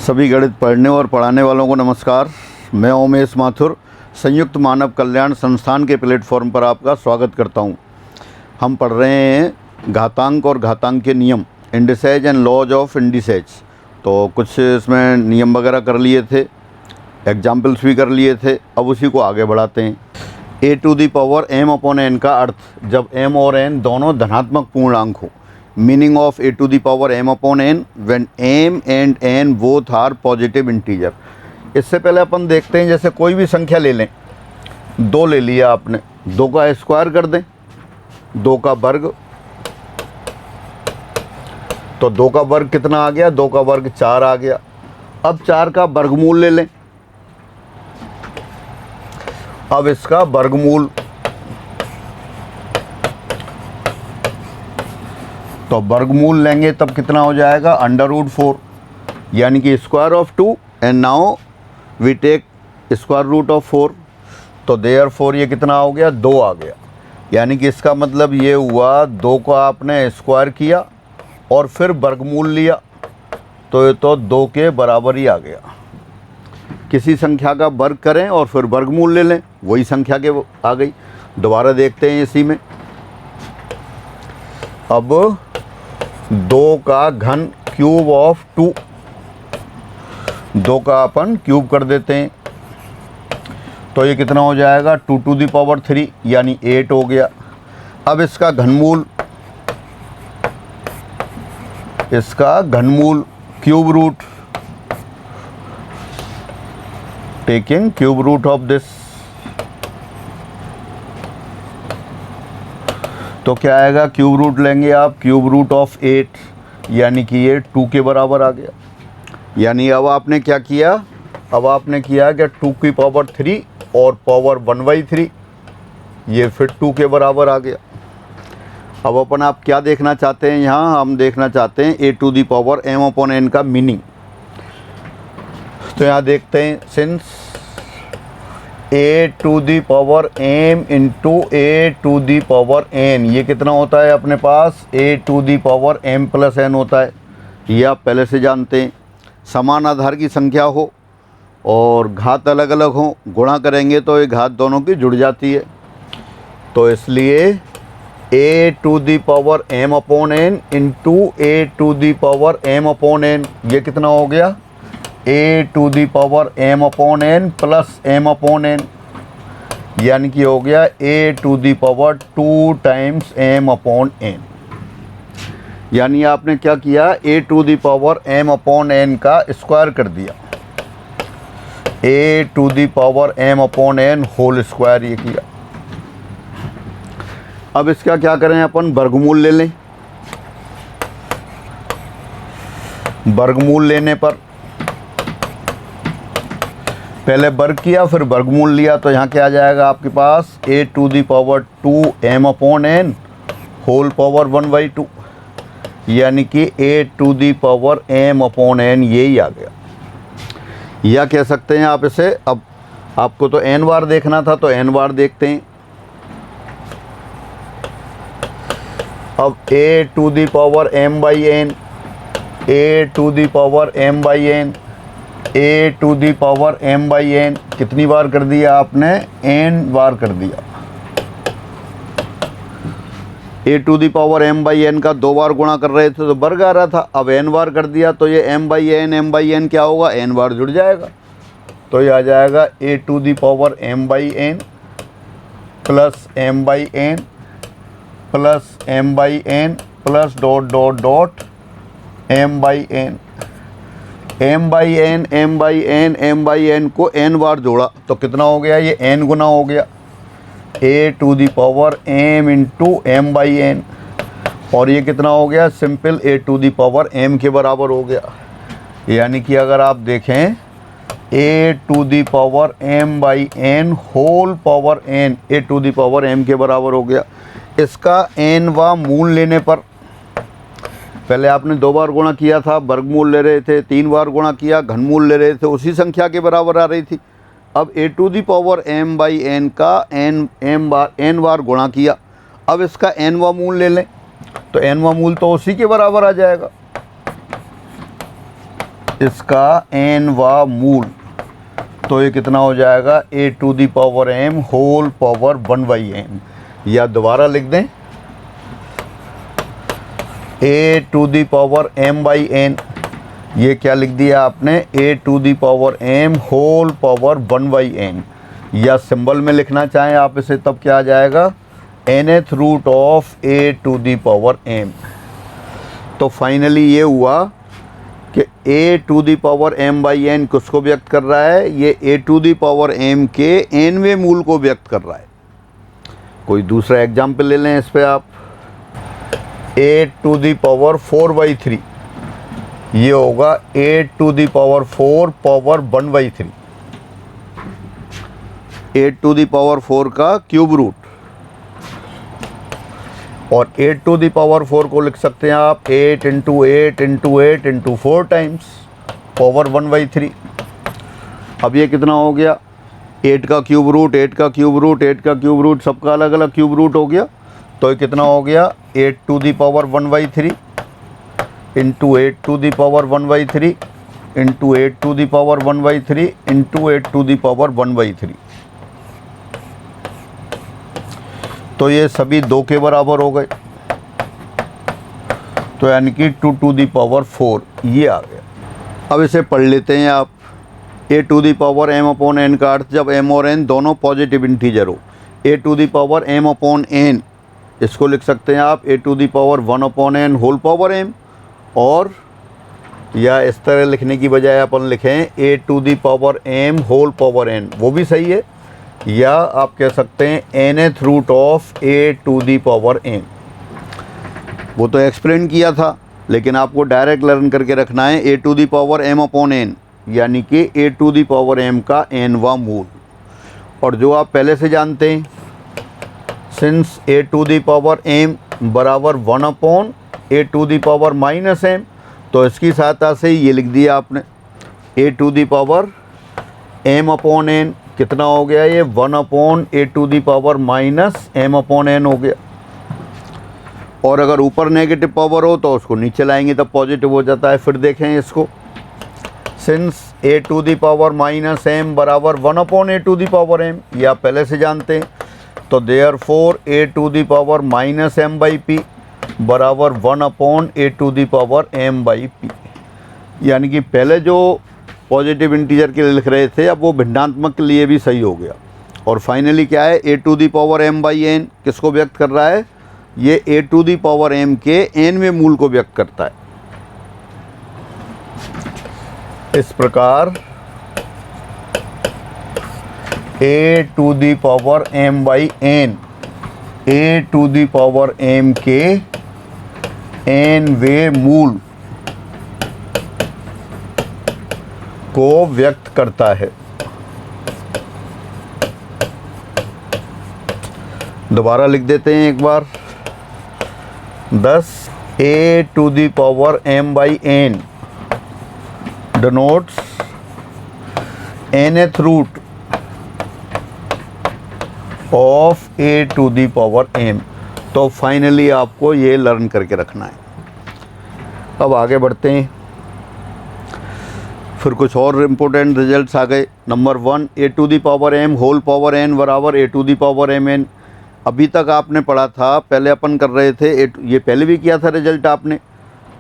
सभी गणित पढ़ने और पढ़ाने वालों को नमस्कार। मैं उमेश माथुर संयुक्त मानव कल्याण संस्थान के प्लेटफॉर्म पर आपका स्वागत करता हूं। हम पढ़ रहे हैं घातांक और घातांक के नियम, indices and laws of indices. तो कुछ इसमें नियम वगैरह कर लिए थे, एग्जाम्पल्स भी कर लिए थे। अब उसी को आगे बढ़ाते हैं। ए to the power M upon N का अर्थ जब एम और एन दोनों धनात्मक पूर्णांक हो। Meaning of a to the power M upon n when m and n both are positive integer. इससे पहले अपन देखते हैं, जैसे कोई भी संख्या ले लें, 2 ले लिया आपने, 2 का स्क्वायर कर दें, 2 का वर्ग, तो 2 का वर्ग कितना आ गया? 2 का वर्ग 4 आ गया। अब 4 का वर्गमूल ले लें, अब इसका वर्गमूल, तो वर्गमूल लेंगे तब कितना हो जाएगा? √4, यानी कि square of 2 and now we take square root of 4। तो देयरफॉर ये कितना हो गया? 2 आ गया। यानी कि इसका मतलब ये हुआ 2 को आपने स्क्वायर किया और फिर वर्गमूल लिया, तो ये तो 2 के बराबर ही आ गया। किसी संख्या का वर्ग करें और फिर वर्गमूल ले लें, वही संख्या के आ गई। दोबारा देखते हैं इसी में। अब 2 का घन क्यूब ऑफ 2, 2 का अपन क्यूब कर देते हैं, तो ये कितना हो जाएगा? 2 टू द पावर 3 यानी 8 हो गया। अब इसका घनमूल, cube root, taking cube root of this, तो क्या आएगा? क्यूब रूट लेंगे आप, क्यूब रूट ऑफ 8, यानी कि ये 2 के बराबर आ गया। यानी अब आपने क्या किया? अब आपने किया कि 2 की पावर 3 और पावर 1/3, ये फिर 2 के बराबर आ गया। अब अपन आप क्या देखना चाहते हैं? यहाँ हम देखना चाहते हैं ए to the power M upon N का मीनिंग। तो यहाँ देखते हैं, since A to the power M into A to the power N, ये कितना होता है अपने पास? ए to the power M plus N होता है। ये आप पहले से जानते हैं। समान आधार की संख्या हो और घात अलग अलग हो, गुणा करेंगे तो ये घात दोनों की जुड़ जाती है। तो इसलिए a to the power M upon n into A to the power M upon n, ये कितना हो गया? A to the power M upon n plus m upon n, यानी कि हो गया a to the power 2 times m upon n. यानी आपने क्या किया? A to the power M upon N का स्क्वायर कर दिया, a to the power M upon n whole square ये किया। अब इसका क्या करें? अपन वर्गमूल ले लें। वर्गमूल लेने पर पहले वर्ग किया फिर वर्गमूल लिया, तो यहाँ क्या आ जाएगा आपके पास? ए to the power 2 m upon n whole power 1/2, यानी कि a to the power M upon n यही आ गया। या कह सकते हैं आप इसे, अब आपको तो एन बार देखना था तो एन बार देखते हैं। अब a to the power m by n, a to the power m by n, a to the power m by n, कितनी बार कर दिया आपने? एन बार कर दिया। A to the power m by n का 2 बार गुणा कर रहे थे तो वर्ग आ रहा था, अब एन बार कर दिया तो ये एम बाई एन क्या होगा? एन बार जुड़ जाएगा, तो ये आ जाएगा a to the power m by n plus m by n plus m by n plus dot dot dot m by n. M by n m by n m by n को n बार जोड़ा तो कितना हो गया? ये N गुना हो गया, a to the power M into m by n, और ये कितना हो गया? Simple a to the power m के बराबर हो गया। यानी कि अगर आप देखें, a to the power m by n whole power n a to the power m के बराबर हो गया। इसका एन वा मूल लेने पर, पहले आपने 2 बार गुणा किया था, वर्गमूल ले रहे थे, 3 बार गुणा किया, घनमूल ले रहे थे, उसी संख्या के बराबर आ रही थी। अब a to the power m by n का एन बार गुणा किया, अब इसका एनवा मूल ले लें, तो एनवा मूल तो उसी के बराबर आ जाएगा। इसका nवा मूल, तो ये कितना हो जाएगा a to the power m whole power 1/n, या दोबारा लिख दें a to the power m/n, ये क्या लिख दिया आपने a to the power m whole power 1/n, या सिंबल में लिखना चाहें आप इसे तब क्या आ जाएगा nth root of a to the power m। तो फाइनली ये हुआ कि a to the power m/n किसको व्यक्त कर रहा है, ये a to the power m के nवें मूल को व्यक्त कर रहा है। कोई दूसरा एग्जाम्पल ले लें इस पे आप, a टू दी पावर 4/3, ये होगा a to the power 4 power 1/3, a to the power 4 का क्यूब रूट, और 8 टू दी पावर 4 को लिख सकते हैं आप 8 into 8 into 8 into 4 times power 1/3। अब ये कितना हो गया 8 का क्यूब रूट, 8 का क्यूब रूट, 8 का क्यूब रूट, सबका अलग अलग क्यूब रूट हो गया, तो ये कितना हो गया 8 to the power 1/3 into 8 to the power 1/3 into 8 to the power 1/3 into 8 to the power 1/3। तो ये सभी 2 के बराबर हो गए, तो यानी कि 2 टू दी पावर 4 ये आ गया। अब इसे पढ़ लेते हैं आप, a to the power m upon n का अर्थ जब m और n दोनों पॉजिटिव इंटीजर हो, a to the power m upon n, इसको लिख सकते हैं आप a to the power 1 upon n whole power m, और या इस तरह लिखने की बजाय अपन लिखें a to the power m whole power n, वो भी सही है, या आप कह सकते हैं nth root of a to the power m। वो तो एक्सप्लेन किया था, लेकिन आपको डायरेक्ट लर्न करके रखना है a to the power m upon n, यानी कि a to the power m का nवा मूल। और जो आप पहले से जानते हैं, since a to the power m बराबर 1 upon a to the power minus m, तो इसकी सहायता से ये लिख दिया आपने a to the power m upon n कितना हो गया, ये 1 upon a to the power minus m upon n हो गया। और अगर ऊपर नेगेटिव पावर हो तो उसको नीचे लाएंगे तब पॉजिटिव हो जाता है। फिर देखें इसको, since a to the power minus m बराबर 1 upon a to the power m, ये आप पहले से जानते हैं, तो therefore a to the power minus m/p बराबर 1 upon a to the power m/p, यानी कि पहले जो पॉजिटिव इंटीजर के लिए लिख रहे थे अब वो भिन्नात्मक के लिए भी सही हो गया। और फाइनली क्या है a to the power m/n किसको व्यक्त कर रहा है, ये a to the power m के nवें मूल को व्यक्त करता है। इस प्रकार a to the power m/n a to the power m के nवें मूल को व्यक्त करता है। दोबारा लिख देते हैं एक बार, 10 a to the power m/n denotes nth root of a to the power m। तो फाइनली आपको ये लर्न करके रखना है। अब आगे बढ़ते हैं, फिर कुछ और इम्पोर्टेंट रिजल्ट्स आ गए। Number 1 a to the power m whole power n बराबर a to the power mn। अभी तक आपने पढ़ा था, पहले अपन कर रहे थे ये पहले भी किया था रिजल्ट आपने,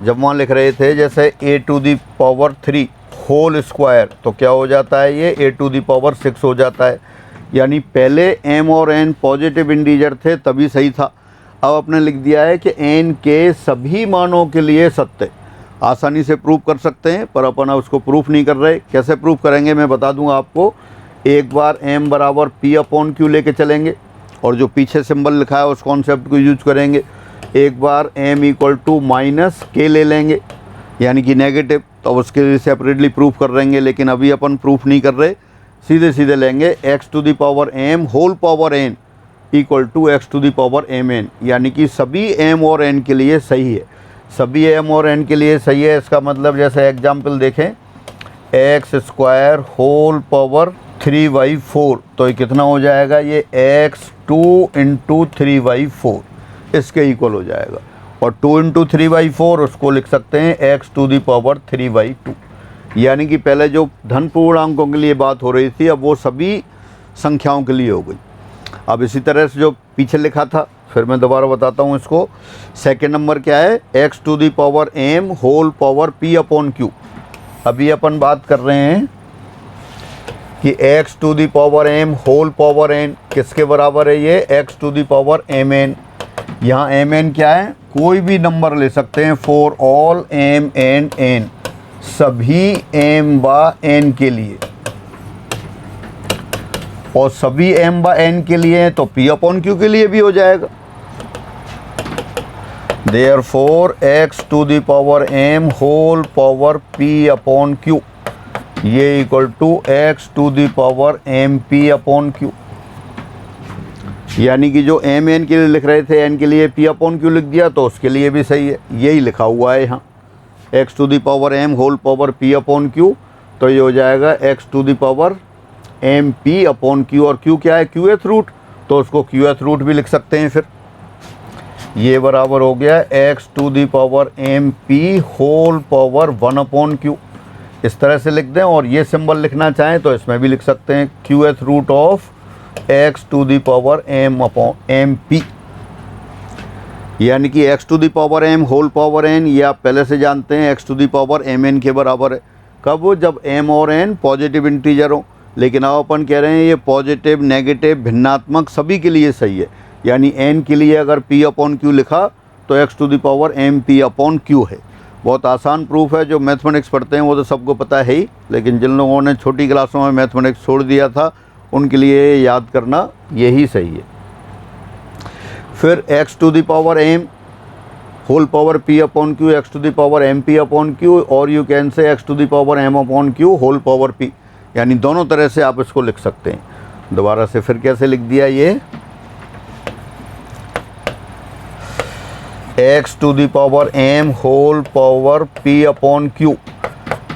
जब वहाँ लिख रहे थे जैसे a to the power 3 whole square, तो क्या हो जाता है ये a टू दी पावर 6 हो जाता है। यानी पहले m और n पॉजिटिव इंटीजर थे तभी सही था। अब आपने लिख दिया है कि n के सभी मानों के लिए सत्य। आसानी से प्रूफ कर सकते हैं, पर अपन उसको प्रूफ नहीं कर रहे। कैसे प्रूफ करेंगे मैं बता दूंगा आपको। एक बार m बराबर p अपॉन q लेके चलेंगे, और जो पीछे सिंबल लिखा है उस कॉन्सेप्ट को यूज करेंगे। एक बार m equal to minus k ले लेंगे, यानी कि नेगेटिव, तो उसके लिए सेपरेटली प्रूफ कर लेंगे। लेकिन अभी अपन प्रूफ नहीं कर रहे, सीधे सीधे लेंगे x to the power m whole power n equal to x to the power mn, यानी कि सभी m और n के लिए सही है। सभी m और n के लिए सही है, इसका मतलब जैसे एग्जाम्पल देखें एक्स स्क्वायर होल पावर 3/4, तो ये कितना हो जाएगा, ये x2 इंटू 3/4 इसके इक्वल हो जाएगा। और 2 इंटू 3/4 उसको लिख सकते हैं x टू दी पावर 3/2, यानी कि पहले जो धन पूर्णांकों के लिए बात हो रही थी अब वो सभी संख्याओं के लिए हो गई। अब इसी तरह से जो पीछे लिखा था फिर मैं दोबारा बताता हूँ इसको। सेकेंड नंबर क्या है, x to the power m whole power p upon q. अभी अपन बात कर रहे हैं कि x to the power m whole power n किसके बराबर है, ये x to the power m n. यहाँ एम एन क्या है, कोई भी नंबर ले सकते हैं, for all m and n, सभी एम व एन के लिए, और सभी एम व एन के लिए हैं तो पी अपॉन क्यू के लिए भी हो जाएगा। Therefore x to the power m whole power p upon q ये equal to x to the power m p upon q. यानी कि जो एम एन के लिए लिख रहे थे एन के लिए पी अपॉन क्यू लिख दिया तो उसके लिए भी सही है, यही लिखा हुआ है यहाँ, x to the power m whole power p upon q. तो ये हो जाएगा x to the power m p upon q, और क्यू क्या है, क्यू एथ रूट, तो उसको क्यू एथ रूट भी लिख सकते हैं। फिर ये बराबर हो गया x to the power m p whole power one upon q, इस तरह से लिख दें। और ये सिंबल लिखना चाहें तो इसमें भी लिख सकते हैं, q th root of x to the power M upon m p. यानी कि x to the power m whole power N, ये आप पहले से जानते हैं x to the power m n के बराबर है। कब, जब एम और एन पॉजिटिव इंटीजर हो। लेकिन अब अपन कह रहे हैं ये पॉजिटिव नेगेटिव भिन्नात्मक सभी के लिए सही है। यानी एन के लिए अगर पी अपॉन क्यू लिखा तो x to the power m p upon q है। बहुत आसान प्रूफ है, जो मैथमेटिक्स पढ़ते हैं वो तो सबको पता है ही, लेकिन जिन लोगों ने छोटी क्लासों में मैथमेटिक्स छोड़ दिया था उनके लिए याद करना यही सही है। फिर x to the power m whole power p upon q, x to the power m p upon q, और you can say x to the power M upon q whole power p. यानी दोनों तरह से आप इसको लिख सकते हैं। दोबारा से फिर कैसे लिख दिया, ये x to the power m whole power p upon q.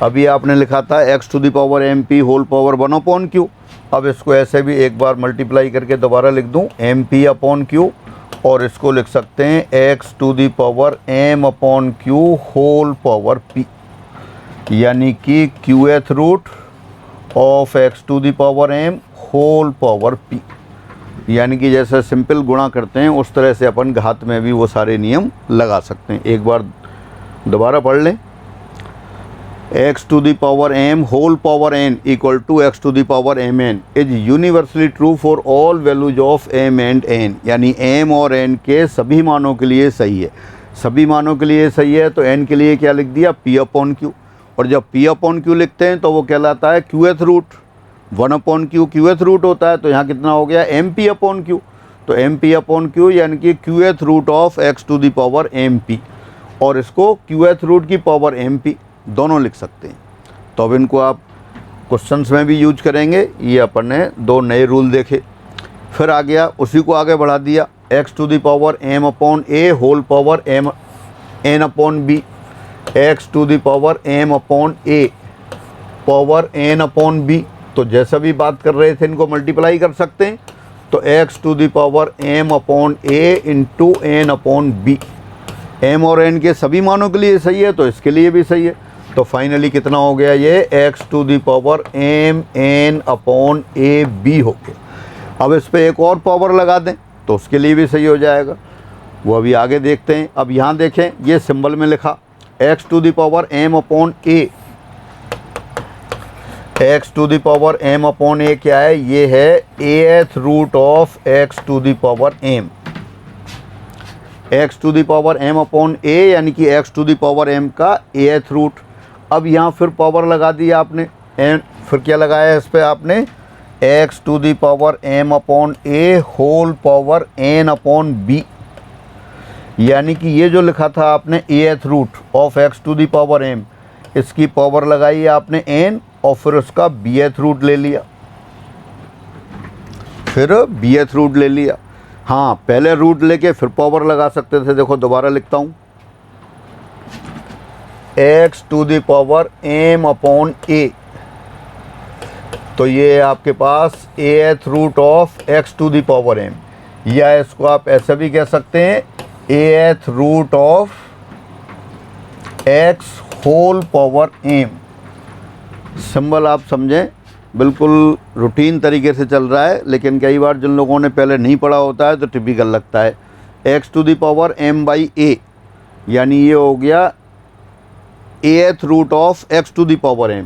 अभी आपने लिखा था x to the power m p whole power one upon q. अब इसको ऐसे भी एक बार मल्टीप्लाई करके दोबारा लिख दूं, एम पी अपॉन क्यू, और इसको लिख सकते हैं x to the power M upon q whole power p. यानी कि q th root of x to the power m whole power p. यानी कि जैसे सिंपल गुणा करते हैं उस तरह से अपन घात में भी वो सारे नियम लगा सकते हैं। एक बार दोबारा पढ़ लें, x to the power m whole power n equal to x to the power m n is universally true for all values of m and n. यानी एम और एन के सभी मानों के लिए सही है। सभी मानों के लिए सही है तो एन के लिए क्या लिख दिया, पी अपॉन क्यू। और जब पी अपॉन क्यू लिखते हैं तो वो कहलाता है q th root, one upon q q th root होता है, तो यहाँ कितना हो गया, एम पी अपॉन क्यू। तो एम पी अपॉन क्यू यानी कि q th root of x to the power m p, और इसको क्यू एथ रूट की पावर एम पी दोनों लिख सकते हैं। तो अब इनको आप क्वेश्चंस में भी यूज करेंगे। ये अपन ने दो नए रूल देखे। फिर आ गया, उसी को आगे बढ़ा दिया, x to the power M upon A whole power m n upon b, x to the power M upon a power n upon b. तो जैसा भी बात कर रहे थे इनको मल्टीप्लाई कर सकते हैं। तो x to the power M upon a into n upon b, m और एन के सभी मानों के लिए सही है तो इसके लिए भी सही है। तो फाइनली कितना हो गया, ये x to the power m n upon a b हो गया। अब इस पर एक और पावर लगा दें तो उसके लिए भी सही हो जाएगा, वो अभी आगे देखते हैं। अब यहाँ देखें, ये सिंबल में लिखा x to the power M upon a, x to the power M upon a क्या है, ये है ath root of x to the power m. X to the power M upon a यानी कि x to the power m का ath root. अब यहाँ फिर पावर लगा दिया आपने, एन फिर क्या लगाया इस पर आपने, x to the power M upon A whole power n upon b. यानी कि ये जो लिखा था आपने th root of x to the power m, इसकी पावर लगाई आपने एन और फिर उसका बी एथ रूट ले लिया, फिर बी एथ रूट ले लिया। हाँ, पहले रूट लेके फिर पावर लगा सकते थे। देखो दोबारा लिखता हूँ, x to the power M upon a, तो ये आपके पास ath root of x to the power m, या इसको आप ऐसा भी कह सकते हैं ath root of x whole power m. Symbol आप समझें, बिल्कुल रूटीन तरीके से चल रहा है, लेकिन कई बार जिन लोगों ने पहले नहीं पढ़ा होता है तो टिपिकल लगता है। X to the power m by a, यानी ये हो गया ath root of x to the power m,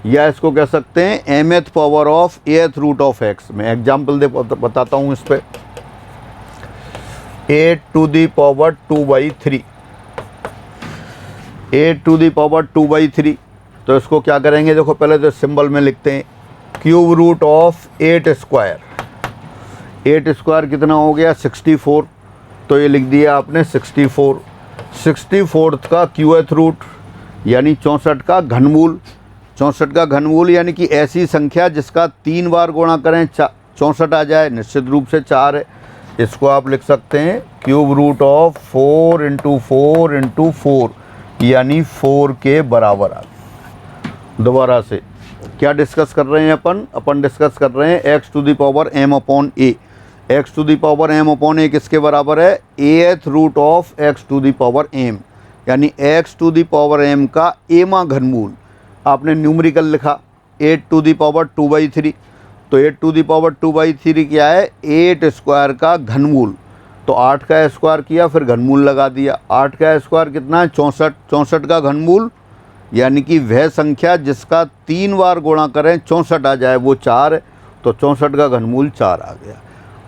या इसको कह सकते हैं mth power of ath root of x। मैं एग्जाम्पल दे बताता हूँ इस पर। A to the power 2/3, a to the power 2/3, तो इसको क्या करेंगे, देखो पहले तो सिंबल में लिखते हैं cube root of 8 square. 8 square कितना हो गया 64, तो ये लिख दिया आपने 64। 64 का क्यूएथ रूट यानी 64 का घनमूल। 64 का घनमूल यानी कि ऐसी संख्या जिसका 3 बार गुणा करें 64 आ जाए, निश्चित रूप से 4 है। इसको आप लिख सकते हैं cube root of 4 into 4 into 4, यानी 4 के बराबर आ गया। दोबारा से क्या डिस्कस कर रहे हैं अपन डिस्कस कर रहे हैं x to the power m upon a. X to the power m upon a किसके बराबर है, ath root of x to the power m, यानी x to the power m का एमा घनमूल। आपने न्यूमेरिकल लिखा 8 टू द पावर 2/3, तो 8 to the power 2/3 क्या है, 8 स्क्वायर का घनमूल। तो 8 का स्क्वायर किया, फिर घनमूल लगा दिया। 8 का स्क्वायर कितना है 64, 64 का घनमूल यानी कि वह संख्या जिसका 3 बार गुणा करें 64 आ जाए, वो 4 है, तो 64 का घनमूल 4 आ गया।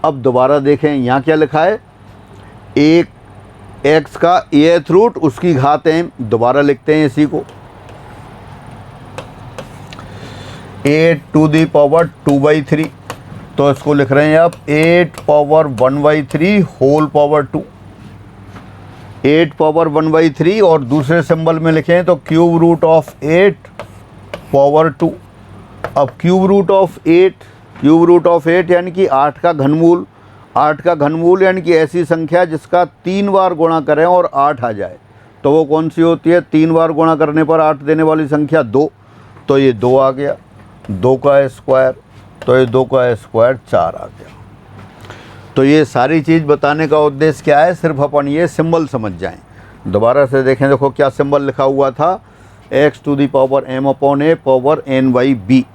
अब दोबारा देखें यहाँ क्या लिखा है, एक एक्स का एथ रूट उसकी घात m, दोबारा लिखते हैं इसी को 8 टू द पावर 2/3, तो इसको लिख रहे हैं आप 8 पावर 1/3 होल पावर 2। 8 पावर 1/3 और दूसरे सिंबल में लिखें तो क्यूब रूट ऑफ 8 पावर 2। अब क्यूब रूट ऑफ 8 यानी कि 8 का घनमूल। 8 का घनमूल यानी कि ऐसी संख्या जिसका 3 बार गुणा करें और 8 आ जाए, तो वो कौन सी होती है, 3 बार गुणा करने पर 8 देने वाली संख्या 2, तो ये 2 आ गया। 2 का स्क्वायर, तो ये 2 का स्क्वायर 4 आ गया। तो ये सारी चीज़ बताने का उद्देश्य क्या है, सिर्फ अपन ये सिंबल समझ जाएं। दोबारा से देखें, देखो क्या सिंबल लिखा हुआ था, x to the power m upon a power n by b,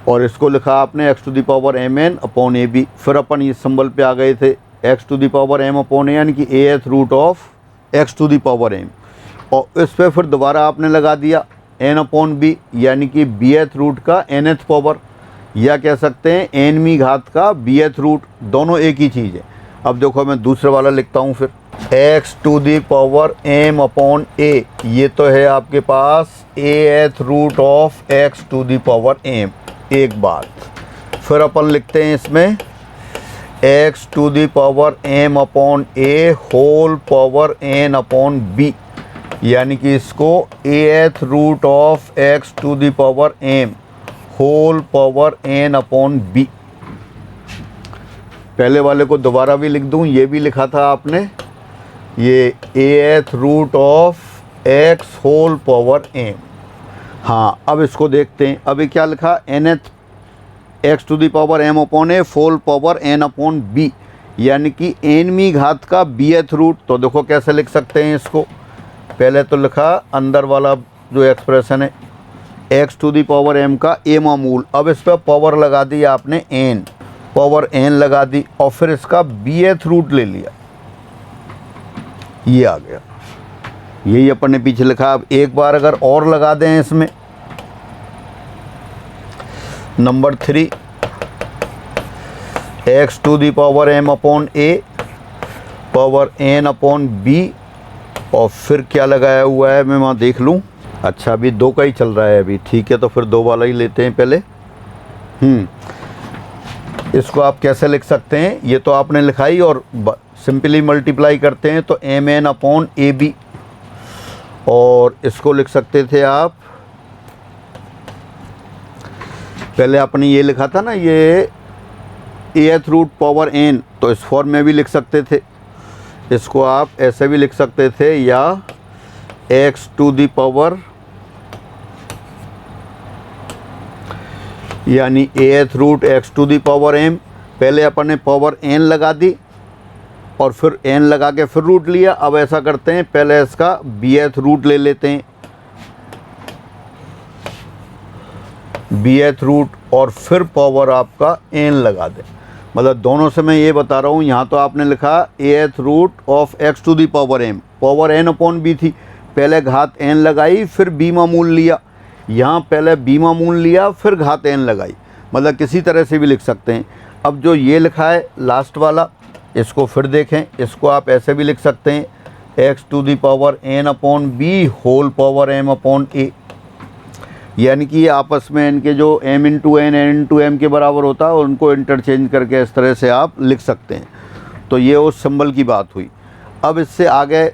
और इसको लिखा आपने x to the power mn upon a b. फिर अपन ये सिंबल पे आ गए थे x to the power m upon a यानी कि ath root of x to the power m, और इस पर फिर दोबारा आपने लगा दिया n अपॉन बी यानी कि bth रूट का nth पावर, या कह सकते हैं एनवी घात का bth रूट, दोनों एक ही चीज़ है। अब देखो मैं दूसरे वाला लिखता हूँ फिर x to the power m upon a, ये तो है आपके पास ath root of x to the power m। एक बात फिर अपन लिखते हैं इसमें x to the power m upon A whole power n upon b, यानी कि इसको ath root of x to the power m whole power n upon b। पहले वाले को दोबारा भी लिख दूं, ये भी लिखा था आपने, ये th root of x whole power m। हाँ, अब इसको देखते हैं, अभी क्या लिखा, nth x to the power m upon A whole power n upon b, यानी कि nवीं घात का bth रूट। तो देखो कैसे लिख सकते हैं इसको, पहले तो लिखा अंदर वाला जो एक्सप्रेशन है x to the power m का a मामूल, अब इस पर पावर लगा दी आपने n, पावर n लगा दी, और फिर इसका bth रूट ले लिया, ये आ गया। यही अपन ने पीछे लिखा। अब एक बार अगर और लगा दें इसमें, number 3 x to the power m upon a power n upon b, और फिर क्या लगाया हुआ है मैं वहाँ देख लूँ। अच्छा, अभी 2 का ही चल रहा है अभी, ठीक है, तो फिर 2 वाला ही लेते हैं पहले। इसको आप कैसे लिख सकते हैं, ये तो आपने लिखाई, और सिंपली मल्टीप्लाई करते हैं तो mn अपॉन ए बी, और इसको लिख सकते थे आप, पहले आपने ये लिखा था ना, ये एथ रूट पावर n, तो इस फॉर्म में भी लिख सकते थे। इसको आप ऐसे भी लिख सकते थे, या एक्स टू दी पावर यानी th root x to the power m, पहले अपन ने पावर n लगा दी और फिर n लगा के फिर रूट लिया। अब ऐसा करते हैं, पहले इसका bth रूट ले लेते हैं, bth रूट और फिर पावर आपका n लगा दें। मतलब दोनों से मैं ये बता रहा हूँ, यहाँ तो आपने लिखा ath root of x to the power m, power n upon b थी, पहले घात n लगाई फिर b मामूल लिया, यहाँ पहले b मामूल लिया फिर घात n लगाई, मतलब किसी तरह से भी लिख सकते हैं। अब जो ये लिखा है लास्ट वाला, इसको फिर देखें, इसको आप ऐसे भी लिख सकते हैं x to the power n upon b whole power m upon a, यानी कि ये आपस में इनके जो m into n into m के बराबर होता है, उनको इंटरचेंज करके इस तरह से आप लिख सकते हैं। तो ये उस सिंबल की बात हुई। अब इससे आगे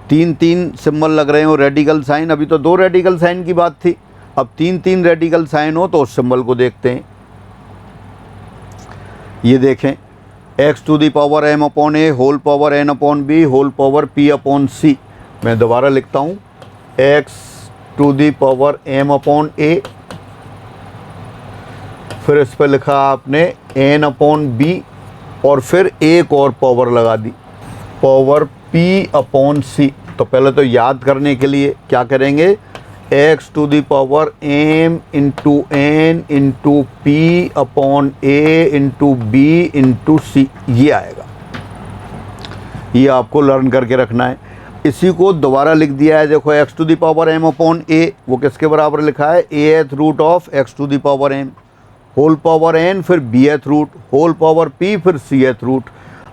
तीन तीन सिंबल लग रहे हो रेडिकल साइन, अभी तो दो रेडिकल साइन की बात थी, अब तीन तीन रेडिकल साइन हो तो उस सिंबल को देखते हैं। ये देखें x to the power m upon a whole power n upon b whole power p upon c। मैं दोबारा लिखता हूँ x to the power m upon a, फिर इस पर लिखा आपने n अपॉन b और फिर एक और पावर लगा दी पावर p अपॉन c। तो पहले तो याद करने के लिए क्या करेंगे, x to the power m into n into p upon a into b into c, ये आएगा। ये आपको लर्न करके रखना है। इसी को दोबारा लिख दिया है, देखो x to the power m upon a, वो किसके बराबर लिखा है, ath root of x to the power m whole power n फिर bth root whole power p फिर cth रूट।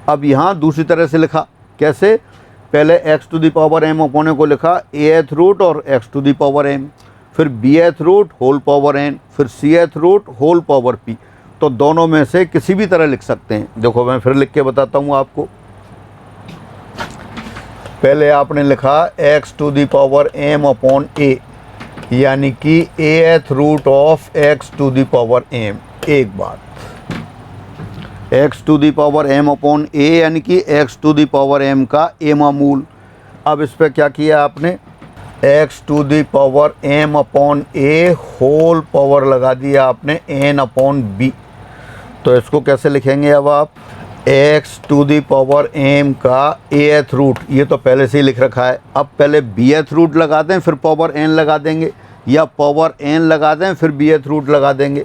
अब यहाँ दूसरी तरह से लिखा, कैसे, पहले x to the power m upon a को लिखा ath रूट और x to the power m, फिर bth root whole power n फिर cth root whole power p। तो दोनों में से किसी भी तरह लिख सकते हैं। देखो मैं फिर लिख के बताता हूँ आपको। पहले आपने लिखा x to the power m upon a, यानी कि ath root of x to the power m। एक बात, x to the power m upon a यानी कि x to the power m का a मामूल। अब इस पर क्या किया आपने, x to the power m upon a whole power लगा दिया आपने n अपॉन b। तो इसको कैसे लिखेंगे अब आप, x to the power m का ath रूट, ये तो पहले से ही लिख रखा है, अब पहले bth रूट लगा दें फिर पावर n लगा देंगे, या पावर n लगा दें फिर bth रूट लगा देंगे,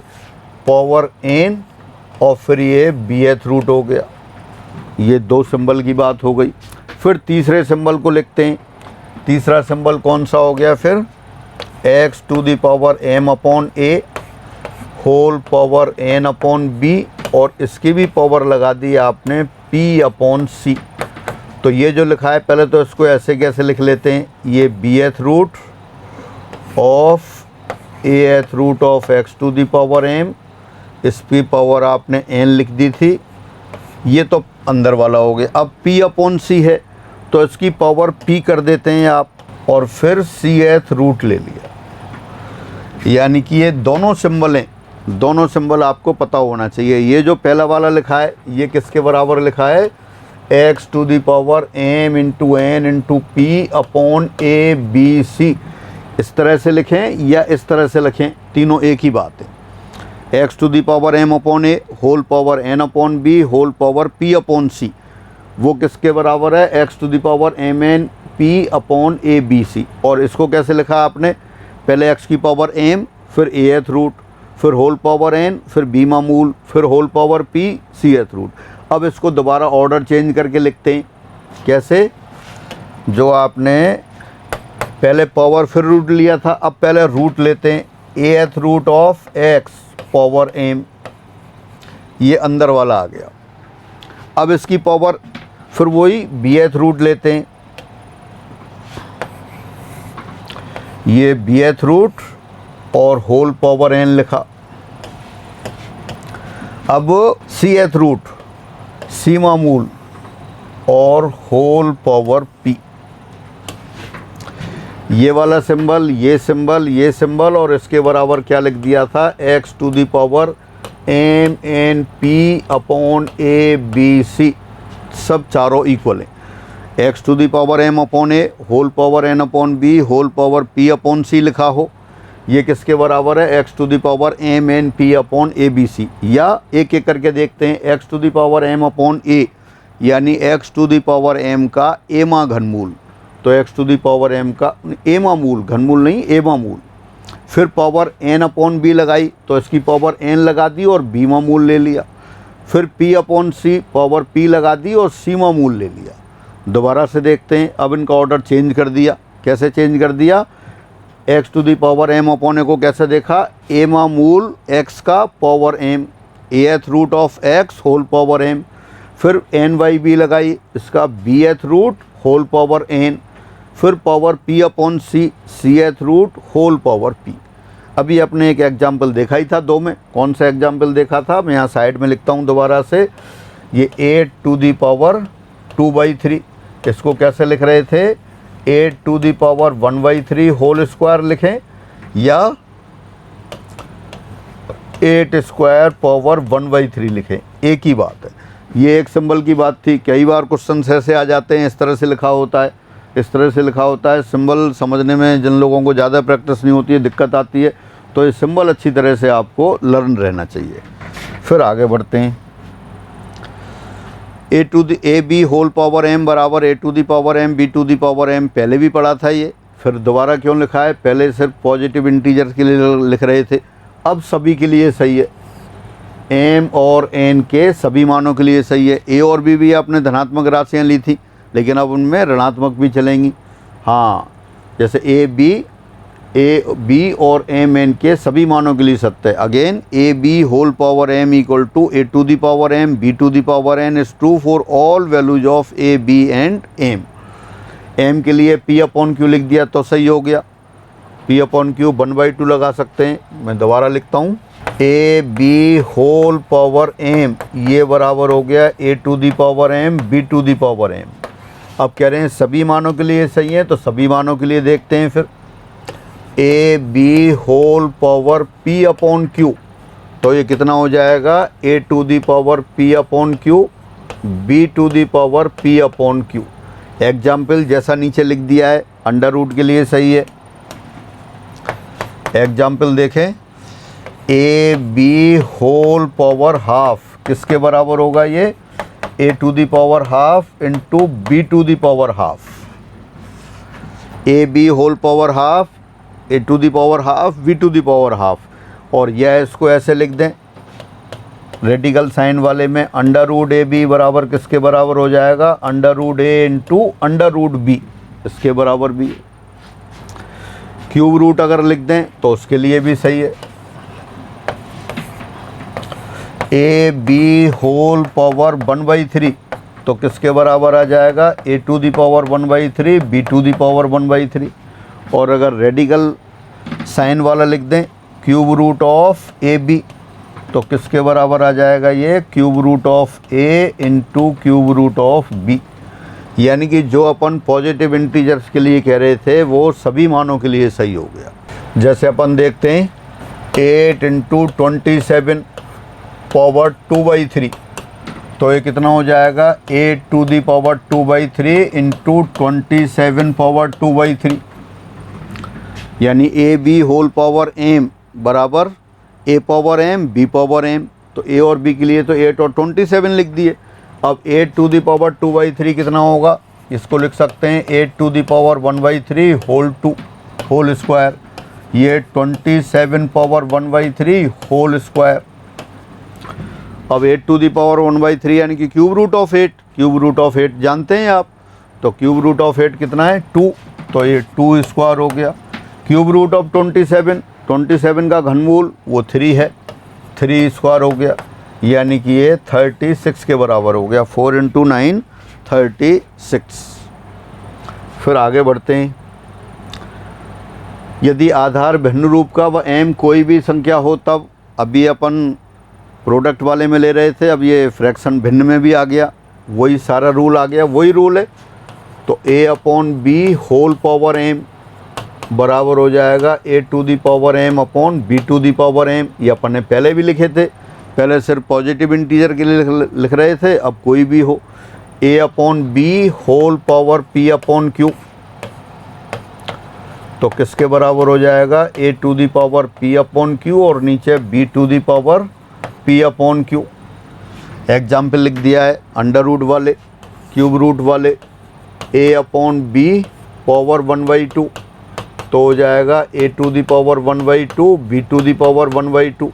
पावर n और फिर ये bth रूट हो गया। ये दो सिंबल की बात हो गई। फिर तीसरे सिंबल को लिखते हैं। तीसरा सिंबल कौन सा हो गया फिर, x to the power m upon a whole power n upon b और इसकी भी पावर लगा दी आपने p अपॉन c। तो ये जो लिखा है, पहले तो इसको ऐसे कैसे लिख लेते हैं, ये bth root of ath root of x to the power m, इस p पावर आपने n लिख दी थी, ये तो अंदर वाला हो गया। अब p अपॉन c है तो इसकी पावर p कर देते हैं आप, और फिर cth रूट ले लिया। यानी कि ये दोनों सिंबल हैं, दोनों सिंबल आपको पता होना चाहिए। ये जो पहला वाला लिखा है ये किसके बराबर लिखा है, x to the power m into n into p upon a b c। इस तरह से लिखें या इस तरह से लिखें, तीनों एक ही बात है। x to the power m upon a whole power n upon b whole power p upon c, वो किसके बराबर है, x to the power m n p upon a b c। और इसको कैसे लिखा आपने, पहले x की पावर m फिर ath रूट फिर होल पावर n फिर b मामूल फिर whole power p cth root. अब इसको दोबारा ऑर्डर चेंज करके लिखते हैं। कैसे, जो आपने पहले पावर फिर रूट लिया था, अब पहले रूट लेते हैं ath root of x power m, ये अंदर वाला आ गया। अब इसकी पावर फिर वही bth रूट लेते हैं, ये bth रूट और होल पावर n लिखा। अब cth रूट c मामूल और होल पावर p, ये वाला सिंबल ये सिंबल ये सिंबल, और इसके बराबर क्या लिख दिया था, x to the power m n p upon a b c, सब चारों इक्वल हैं। x to the power m upon a whole power n upon b whole power p upon c लिखा हो, ये किसके बराबर है, x to the power m n p upon a b c। या एक एक करके देखते हैं, x to the power m upon a यानी x to the power m का एमा घनमूल, तो x to the power m का एमा मूल, घनमूल नहीं एमा मूल, फिर पावर n अपॉन बी लगाई तो इसकी पावर n लगा दी और b मा मूल ले लिया। फिर p अपॉन सी पावर p लगा दी और c मा मूल ले लिया। दोबारा से देखते हैं, अब इनका ऑर्डर चेंज कर दिया। कैसे चेंज कर दिया? x to the power m upon a को कैसे देखा? a मा मूल x का power m, ath root of x whole power m। फिर n बाई बी लगाई, इसका bth root whole power n। फिर power p upon c, cth root whole power p। अभी अपने एक एग्जाम्पल देखा ही था दो में। कौन सा एग्जाम्पल देखा था? मैं यहाँ साइड में लिखता हूँ दोबारा से। ये 8 टू दी पावर 2/3, इसको कैसे लिख रहे थे? 8 to the power 1/3 whole square लिखें या 8 स्क्वायर पावर 1/3 लिखें, एक ही बात है। ये एक सिंबल की बात थी। कई बार क्वेश्चन ऐसे आ जाते हैं, इस तरह से लिखा होता है, इस तरह से लिखा होता है। सिंबल समझने में जिन लोगों को ज़्यादा प्रैक्टिस नहीं होती है, दिक्कत आती है, तो ये सिंबल अच्छी तरह से आपको लर्न रहना चाहिए। फिर आगे बढ़ते हैं। ए to the a B whole power m बराबर a to the power m b to the power m, पहले भी पढ़ा था ये। फिर दोबारा क्यों लिखा है? पहले सिर्फ पॉजिटिव इंटीजर्स के लिए लिख रहे थे, अब सभी के लिए सही है। m और n के सभी मानों के लिए सही है। a और b भी आपने धनात्मक राशियाँ ली थी, लेकिन अब उनमें ऋणात्मक भी चलेंगी। हाँ, जैसे ए बी और m n के सभी मानों के लिए सत्य है। Again A B whole power m equal to a to the power m b to the power n is true for all values of a b and m। m के लिए p upon q लिख दिया तो सही हो गया। p upon q 1/2 लगा सकते हैं। मैं दोबारा लिखता हूँ, a b whole power m ये बराबर हो गया a to the power m b to the power m। अब कह रहे हैं सभी मानों के लिए सही है, तो सभी मानों के लिए देखते हैं। फिर A B whole power p upon q, तो ये कितना हो जाएगा? a to the power p upon q b to the power p upon q। Example जैसा नीचे लिख दिया है, अंडर रूट के लिए सही है। एग्जाम्पल देखें, A B whole power half किसके बराबर होगा? ये a to the power half into b to the power half. A B whole power half, a to the power half, b to the power half. और यह इसको ऐसे लिख दें रेडिकल साइन वाले में, अंडर रूट ए बी बराबर किसके बराबर हो जाएगा? अंडर रूट ए इंटू अंडर रूट बी, इसके बराबर भी। क्यूब रूट अगर लिख दें तो उसके लिए भी सही है। ए बी होल पावर 1/3 तो किसके बराबर आ जाएगा? a to the power 1/3 b to the power 1/3। और अगर रेडिकल साइन वाला लिख दें cube root of A B तो किसके बराबर आ जाएगा? ये cube root of A into cube root of B. यानी कि जो अपन पॉजिटिव इंटीजर्स के लिए कह रहे थे वो सभी मानों के लिए सही हो गया। जैसे अपन देखते हैं 8 इंटू 27 पावर 2/3, तो ये कितना हो जाएगा? 8 to the power 2/3 into 27 power 2/3। यानी A B whole power m बराबर a power m b power m। तो a और b के लिए तो 8 और 27 लिख दिए। अब 8 टू दी पावर 2/3 कितना होगा? इसको लिख सकते हैं 8 to the power 1/3 whole 2 whole square. ये 27 पावर 1/3 होल स्क्वायर। अब 8 टू दी पावर 1/3 यानी कि cube root of 8। Cube root of 8 जानते हैं आप, तो क्यूब रूट ऑफ 8 कितना है? 2, तो ये 2 स्क्वायर हो गया। क्यूब रूट ऑफ 27 का घनमूल वो 3 है, 3 स्क्वायर हो गया। यानी कि ये 36 के बराबर हो गया। 4 इंटू 9 36। फिर आगे बढ़ते हैं। यदि आधार भिन्न रूप का व m कोई भी संख्या हो तब, अभी अपन प्रोडक्ट वाले में ले रहे थे, अब ये फ्रैक्शन भिन्न में भी आ गया, वही सारा रूल आ गया, वही रूल है। तो a upon B whole power m बराबर हो जाएगा a to the power m upon b to the power m। ये अपन ने पहले भी लिखे थे, पहले सिर्फ पॉजिटिव इंटीजर के लिए लिख रहे थे, अब कोई भी हो। a upon B whole power p upon q, तो किसके बराबर हो जाएगा? a to the power p upon q और नीचे b to the power p upon q। Example लिख दिया है अंडर रूट वाले, क्यूब रूट वाले। a अपॉन b पावर 1/2 तो हो जाएगा a to the power 1/2 b to the power 1/2।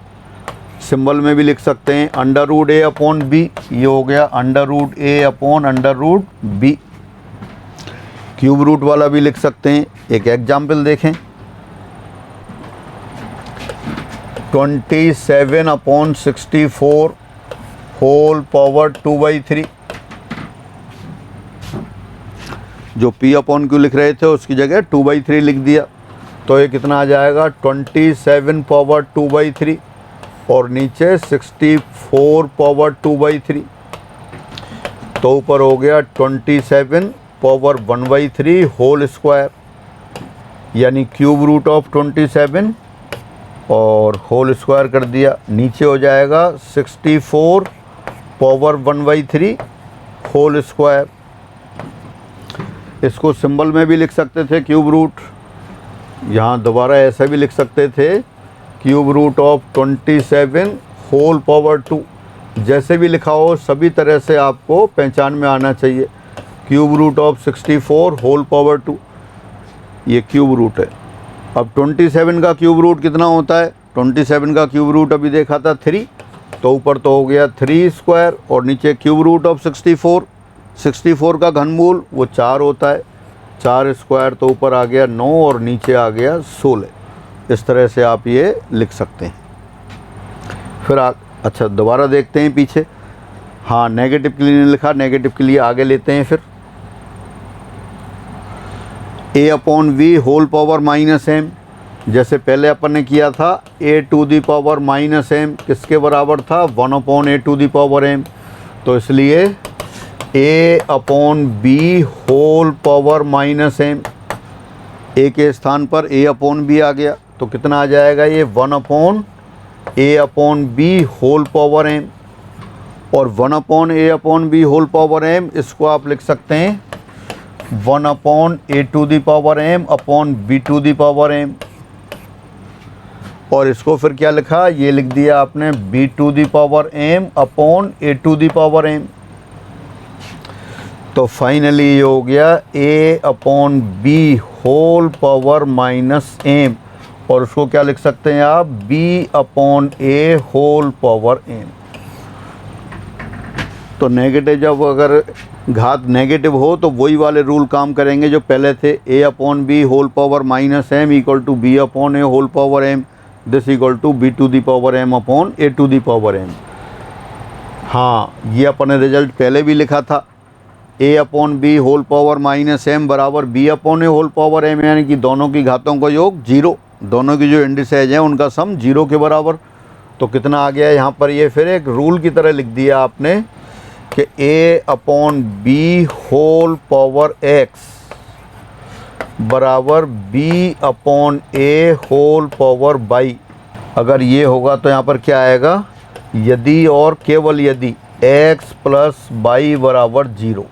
Symbol में भी लिख सकते हैं under root a upon b, ये हो गया under root a upon under root b। Cube root वाला भी लिख सकते हैं। एक एग्जाम्पल देखें, 27 अपॉन 64 होल पावर 2/3। जो p अपॉन क्यू लिख रहे थे उसकी जगह 2/3 लिख दिया, तो ये कितना आ जाएगा 27 पावर 2/3 और नीचे 64 पावर 2/3। तो ऊपर हो गया 27 पावर 1/3 होल स्क्वायर, यानी क्यूब रूट ऑफ 27 और होल स्क्वायर कर दिया। नीचे हो जाएगा 64 पावर 1/3 होल स्क्वायर। इसको सिंबल में भी लिख सकते थे क्यूब रूट, यहाँ दोबारा ऐसा भी लिख सकते थे cube root of 27 whole power 2। जैसे भी लिखा हो सभी तरह से आपको पहचान में आना चाहिए। Cube root of 64 whole power 2, ये क्यूब रूट है। अब 27 का क्यूब रूट कितना होता है? 27 का क्यूब रूट अभी देखा था 3, तो ऊपर तो हो गया 3 स्क्वायर और नीचे क्यूब रूट ऑफ 64 का घनमूल वो 4 होता है, 4 स्क्वायर, तो ऊपर आ गया 9 और नीचे आ गया 16। इस तरह से आप ये लिख सकते हैं। फिर अच्छा दोबारा देखते हैं पीछे। हाँ, नेगेटिव के लिए नहीं लिखा, नेगेटिव के लिए आगे लेते हैं। फिर a upon B whole power minus M, जैसे पहले अपन ने किया था a to the power minus M किसके बराबर था? 1 upon a to the power m। तो इसलिए a upon B whole power minus M, a के स्थान पर a अपॉन बी आ गया, तो कितना आ जाएगा ये 1 upon a upon B whole power m। और 1 upon a upon B whole power m, इसको आप लिख सकते हैं 1 upon a to the power m upon b to the power m। और इसको फिर क्या लिखा? ये लिख दिया आपने b to the power m upon a to the power m। तो फाइनली ये हो गया a upon B whole power minus m, और उसको क्या लिख सकते हैं आप? b upon a whole power m। तो नेगेटिव, जब अगर घात नेगेटिव हो तो वही वाले रूल काम करेंगे जो पहले थे। a upon B whole power minus M equal to B upon A whole power M, this equal to B to the power M upon A to the power M. हाँ, ये अपन ने रिजल्ट पहले भी लिखा था, a upon B whole power minus M बराबर b upon ए whole power M, यानी कि दोनों की घातों का योग 0, दोनों की जो इंडिसेज हैं उनका सम 0 के बराबर। तो कितना आ गया यहाँ पर? ये फिर एक रूल की तरह लिख दिया आपने कि a upon B whole power x बराबर b upon a whole power Y. अगर ये होगा तो यहाँ पर क्या आएगा? यदि और केवल यदि x प्लस बाई बराबर 0।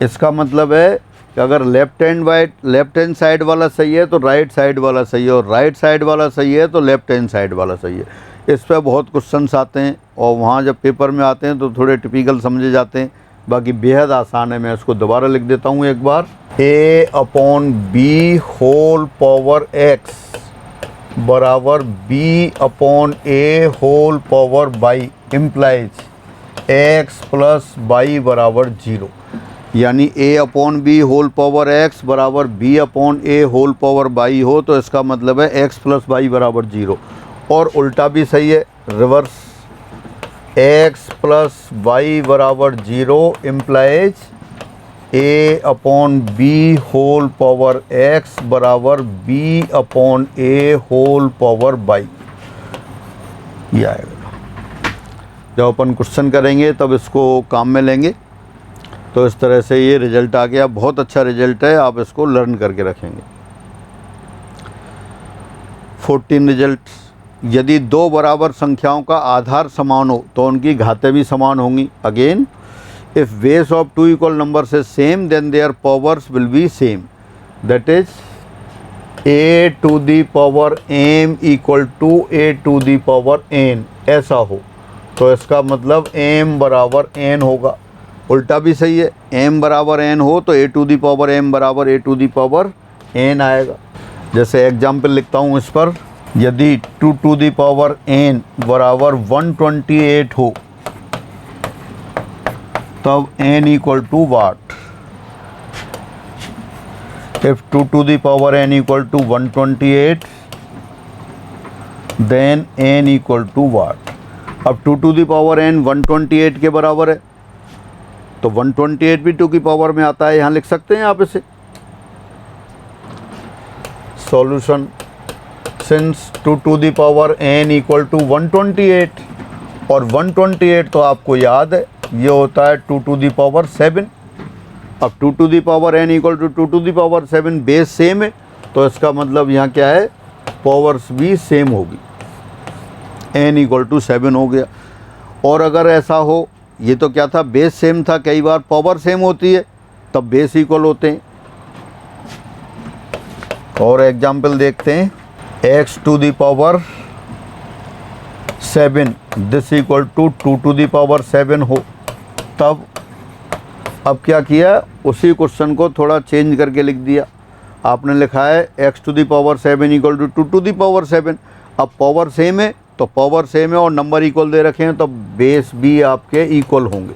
इसका मतलब है कि अगर लेफ्ट हैंड साइड वाला सही है तो राइट साइड वाला सही है, और राइट साइड वाला सही है तो लेफ्ट हैंड साइड वाला सही है। इस पर बहुत क्वेश्चंस आते हैं और वहाँ जब पेपर में आते हैं तो थोड़े टिपिकल समझे जाते हैं, बाकी बेहद आसान है। मैं इसको दोबारा लिख देता हूँ एक बार। a upon B whole power x बराबर b upon a whole power Y implies x plus Y बराबर 0, यानी a upon B whole power x बराबर b upon a whole power Y हो तो इसका मतलब है x प्लस बाई बराबर 0। और उल्टा भी सही है, रिवर्स, x प्लस वाई बराबर 0 implies a upon B whole power x बराबर b upon a whole power Y. ये आएगा। जब अपन क्वेश्चन करेंगे तब इसको काम में लेंगे। तो इस तरह से ये रिजल्ट आ गया। बहुत अच्छा रिजल्ट है, आप इसको लर्न करके रखेंगे। 14 रिजल्ट, यदि दो बराबर संख्याओं का आधार समान हो तो उनकी घातें भी समान होंगी। Again, if base of two equal numbers is same then their powers will be same, that is a to the power m equal to a to the power n। ऐसा हो तो इसका मतलब m बराबर n होगा। उल्टा भी सही है, m बराबर n हो तो a to the power m बराबर a to the power n आएगा। जैसे एग्जाम्पल लिखता हूँ इस पर, यदि 2 टू दी पावर n बराबर 128 हो तब n equal to what. If 2 to the power n equal to 128 then n equal to what. अब 2 टू दी पावर n 128 के बराबर है तो 128 भी 2 की पावर में आता है, यहाँ लिख सकते हैं आप इसे। Solution, since 2 to the power n equal to 128 और 128 तो आपको याद है ये होता है 2 टू दी पावर 7। अब 2 to the power n equal to 2 to the power 7 base same है तो इसका मतलब यहाँ क्या है, पावर्स भी सेम होगी, n इक्वल टू 7 हो गया। और अगर ऐसा हो, ये तो क्या था, बेस सेम था, कई बार पावर सेम होती है तब बेस इक्वल होते हैं। और एग्जाम्पल देखते हैं, x to the power 7 this equal to 2 to the power 7 हो तब, अब क्या किया, उसी क्वेश्चन को थोड़ा चेंज करके लिख दिया। आपने लिखा है x to the power 7 equal to 2 to the power 7। अब पावर सेम है तो पावर सेम है और नंबर इक्वल दे रखे हैं तो बेस भी आपके इक्वल होंगे।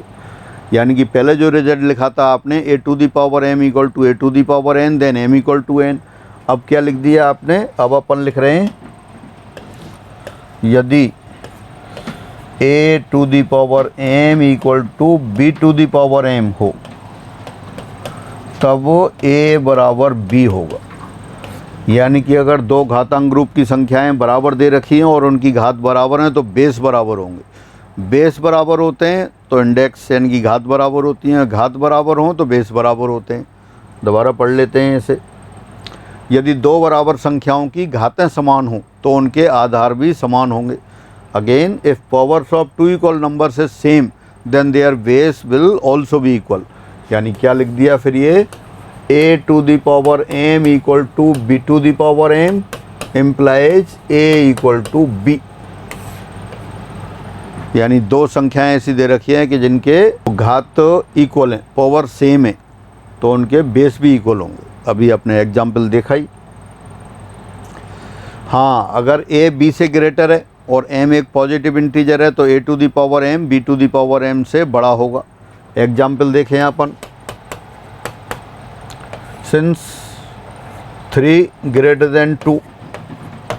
यानी कि पहले जो रिजल्ट लिखा था आपने a to the power m equal to a to the power n then m equal to n, अब क्या लिख दिया आपने, अब अपन लिख रहे हैं यदि a to the power m equal to b to the power m हो तब a बराबर b होगा। यानी कि अगर दो घातांक ग्रुप की संख्याएं बराबर दे रखी हैं और उनकी घात बराबर हैं तो बेस बराबर होंगे। बेस बराबर होते हैं तो इंडेक्स यानी कि घात बराबर होती हैं, घात बराबर हों तो बेस बराबर होते हैं। दोबारा पढ़ लेते हैं इसे, यदि दो बराबर संख्याओं की घातें समान हों तो उनके आधार भी समान होंगे। Again if powers of two equal numbers is same then their base will also be equal. यानी क्या लिख दिया फिर ये, a to the power m equal to b to the power m implies a equal to b। यानी दो संख्याएं ऐसी दे रखी हैं कि जिनके घात इक्वल हैं, पावर सेम है तो उनके बेस भी इक्वल होंगे। अभी अपने एग्जाम्पल देखा ही। हाँ, अगर a b से ग्रेटर है और m एक पॉजिटिव इंटीजर है तो a to the power m b to the power m से बड़ा होगा। एग्जाम्पल देखें अपन, सिंस 3 ग्रेटर देन 2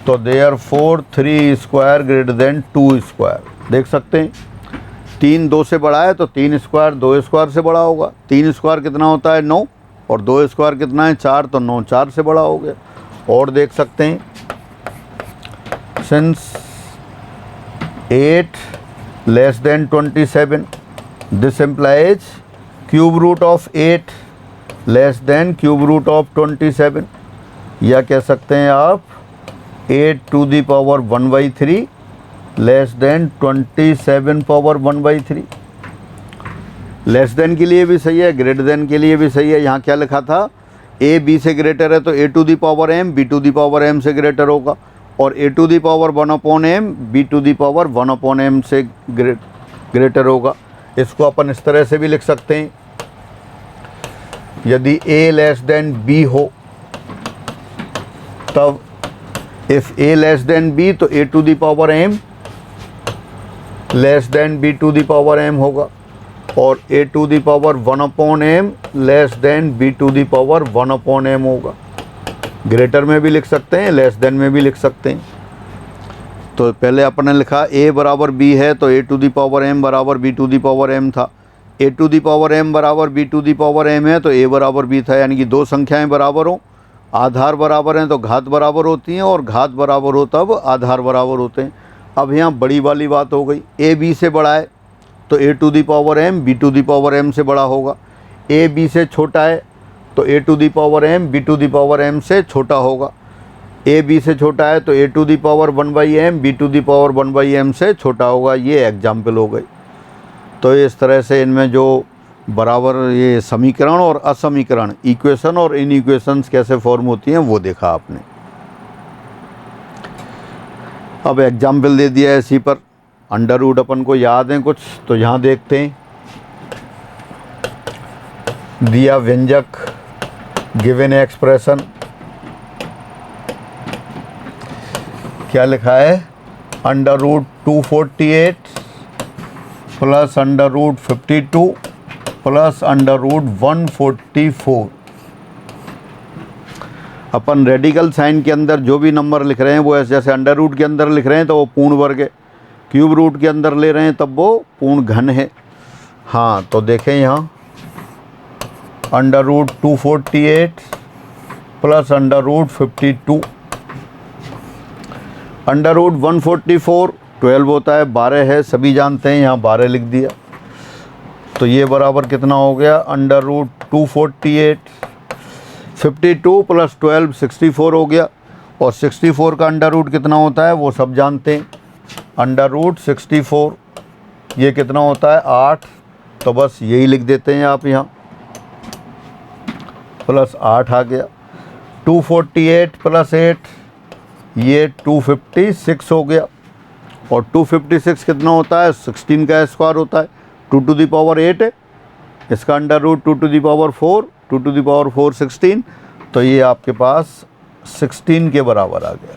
तो therefore 3 square greater than 2 square. देख सकते हैं 3 2 से बड़ा है तो 3 स्क्वायर 2 स्क्वायर से बड़ा होगा। 3 स्क्वायर कितना होता है 9 और 2 स्क्वायर कितना है 4 तो 9 4 से बड़ा हो गया। और देख सकते हैं since 8 less than 27 this implies cube root of 8 less than cube root of 27। या कह सकते हैं आप 8 to the power 1/3 less than 27 power 1/3। Less than के लिए भी सही है, ग्रेटर देन के लिए भी सही है। यहाँ क्या लिखा था, a b से ग्रेटर है तो a to the power m b to the power m से ग्रेटर होगा और a to the power 1/m b to the power 1/m से ग्रेटर होगा। इसको अपन इस तरह से भी लिख सकते हैं, यदि a लेस देन b हो तब if a less than b तो a to the power m less than b to the power m होगा और a to the power 1/m less than b to the power 1/m होगा। Greater में भी लिख सकते हैं, लेस देन में भी लिख सकते हैं। तो पहले अपन ने लिखा a बराबर b है तो a to the power m बराबर b to the power m था। a to the power m बराबर b to the power m है तो a बराबर b था। यानी कि दो संख्याएं बराबर हों, आधार बराबर हैं तो घात बराबर होती हैं और घात बराबर हो तब आधार बराबर होते हैं। अब यहाँ बड़ी वाली बात हो गई, a b से बड़ा है तो a to the power m b to the power m से बड़ा होगा। a b से छोटा है तो a to the power m b to the power m से छोटा होगा। a b से छोटा है तो a to the power 1/m b to the power 1/m से छोटा होगा। ये एग्जाम्पल हो गई। तो इस तरह से इनमें जो बराबर ये समीकरण और असमीकरण, इक्वेशन और इन इक्वेशंस कैसे फॉर्म होती हैं वो देखा आपने। अब एग्जाम्पल दे दिया है इसी पर, अंडर रूट अपन को याद है कुछ, तो यहाँ देखते हैं। दिया व्यंजक गिवन एक्सप्रेशन क्या लिखा है, under root 248 plus under root 52 plus under root 144। अपन रेडिकल साइन के अंदर जो भी नंबर लिख रहे हैं वो ऐसे, जैसे अंडर रूट के अंदर लिख रहे हैं तो वो पूर्ण वर्ग है, क्यूब रूट के अंदर ले रहे हैं तब वो पूर्ण घन है। हाँ, तो देखें यहाँ under root 248 plus under root 52 under root 144 12 होता है, 12 है सभी जानते हैं, यहाँ 12 लिख दिया। तो ये बराबर कितना हो गया, अंडर रूट 248 52 प्लस 12 64 हो गया। और 64 का अंडर रूट कितना होता है वो सब जानते हैं, अंडर रूट 64 ये कितना होता है 8। तो बस यही लिख देते हैं आप यहाँ, प्लस 8 आ गया। 248 प्लस 8 ये 256 हो गया। और 256 कितना होता है, 16 का स्क्वायर होता है, 2 टू द पावर 8 है, इसका under root 2 to the power 4, 2 to the power 4 16। तो ये आपके पास 16 के बराबर आ गया।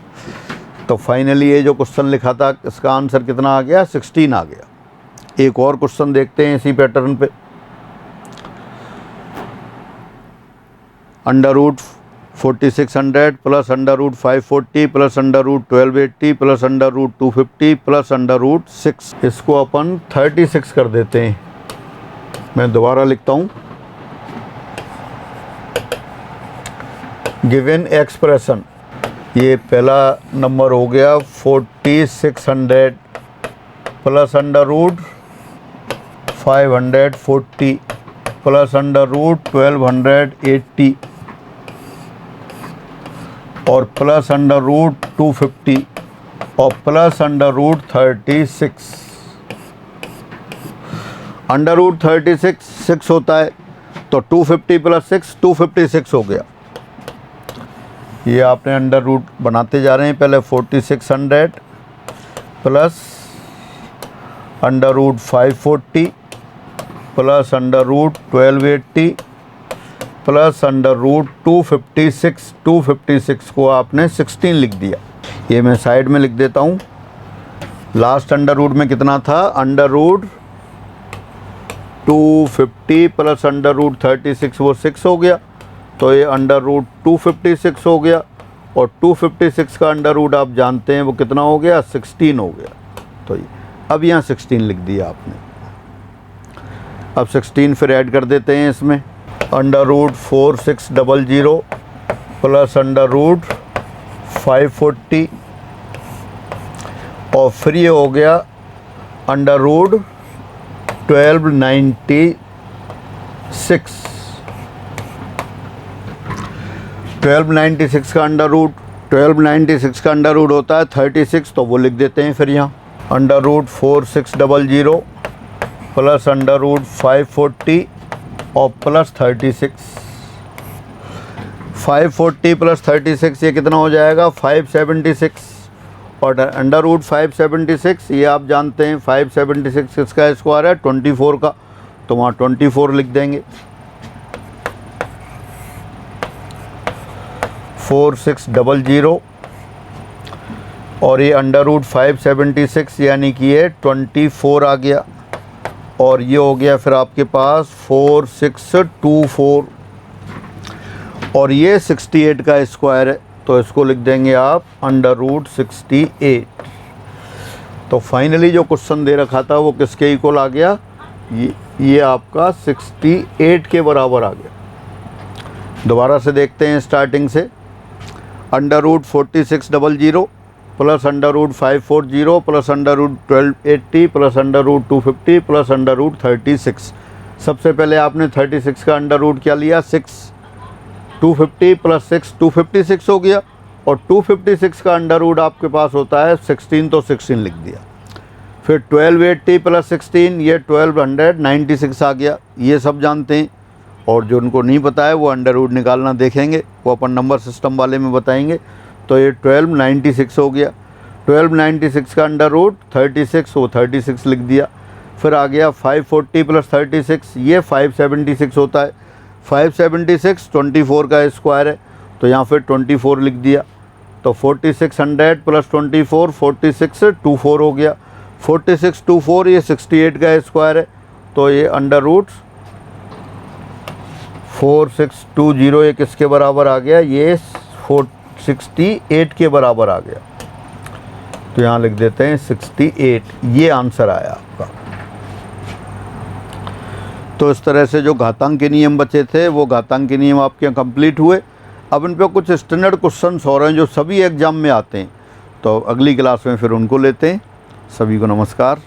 तो फाइनली ये जो क्वेश्चन लिखा था इसका आंसर कितना आ गया, 16 आ गया। एक और क्वेश्चन देखते हैं इसी पैटर्न पे। Under root 4600 plus under root 540 plus under root 1280 plus under root 250 plus under root 6, इसको अपन 36 कर देते हैं। मैं दोबारा लिखता हूँ, गिवन एक्सप्रेशन, ये पहला नंबर हो गया 4600 plus under root 540 plus under root 1280 और प्लस अंडर रूट 250 और plus under root 36। Under root 36 6 होता है, तो 250 प्लस 6 256 हो गया। ये आपने अंडर रूट बनाते जा रहे हैं, पहले 4600 plus under root 540 plus under root 1280 plus under root 256। 256 को आपने 16 लिख दिया। ये मैं साइड में लिख देता हूँ। लास्ट अंडर रूट में कितना था, under root 250 plus under root 36 वो 6 हो गया, तो ये अंडर रूट 256 हो गया। और 256 का अंडर रूट आप जानते हैं वो कितना हो गया, 16 हो गया। तो ये अब यहाँ 16 लिख दिया आपने। अब 16 फिर ऐड कर देते हैं इसमें, under root 4600 plus under root 540 और फिर ये हो गया अंडर रूट 1296। 1296 का अंडर रूट 1296 का अंडर रूट होता है 36, तो वो लिख देते हैं फिर यहाँ, under root 4600 plus under root 540 और प्लस 36। 540 प्लस 36 ये कितना हो जाएगा, 576। और अंडर रूट 576 ये आप जानते हैं 576 किसका स्क्वायर है, 24 का, तो वहाँ 24 लिख देंगे। 4600 और ये अंडर रूट 576 यानी कि ये 24 आ गया। और ये हो गया फिर आपके पास 4624 और ये 68 का स्क्वायर है, तो इसको लिख देंगे आप अंडर रूट 68। तो फाइनली जो क्वेश्चन दे रखा था वो किसके इक्वल आ गया, ये आपका 68 के बराबर आ गया। दोबारा से देखते हैं स्टार्टिंग से, under root 4600 plus under root 540 plus under root 1280 plus under root 250 plus under root 36। सबसे पहले आपने 36 का अंडर रूट क्या लिया, 6। 250 प्लस 6 256 हो गया। और 256 का अंडर रूट आपके पास होता है 16, तो 16 लिख दिया। फिर 1280 प्लस 16 ये 1296 आ गया, ये सब जानते हैं। और जो उनको नहीं पता है वो अंडर रूट निकालना देखेंगे, वो अपन नंबर सिस्टम वाले में बताएंगे। तो ये 1296 हो गया। 1296 का अंडर रूट 36, वो 36 लिख दिया। फिर आ गया 540 प्लस 36 ये 576 होता है। 576 24 का स्क्वायर है, तो यहाँ फिर 24 लिख दिया। तो 4600 प्लस 24 4624 हो गया। 4624 ये 68 का स्क्वायर है, तो ये अंडर रूट 4620 ये किसके बराबर आ गया, ये 468 के बराबर आ गया। तो यहाँ लिख देते हैं 68, ये आंसर आया आपका। तो इस तरह से जो घातांक के नियम बचे थे वो घातांक के नियम आपके यहाँ कंप्लीट हुए। अब इन पे कुछ स्टैंडर्ड क्वेश्चंस हो रहे हैं जो सभी एग्जाम में आते हैं, तो अगली क्लास में फिर उनको लेते हैं। सभी को नमस्कार।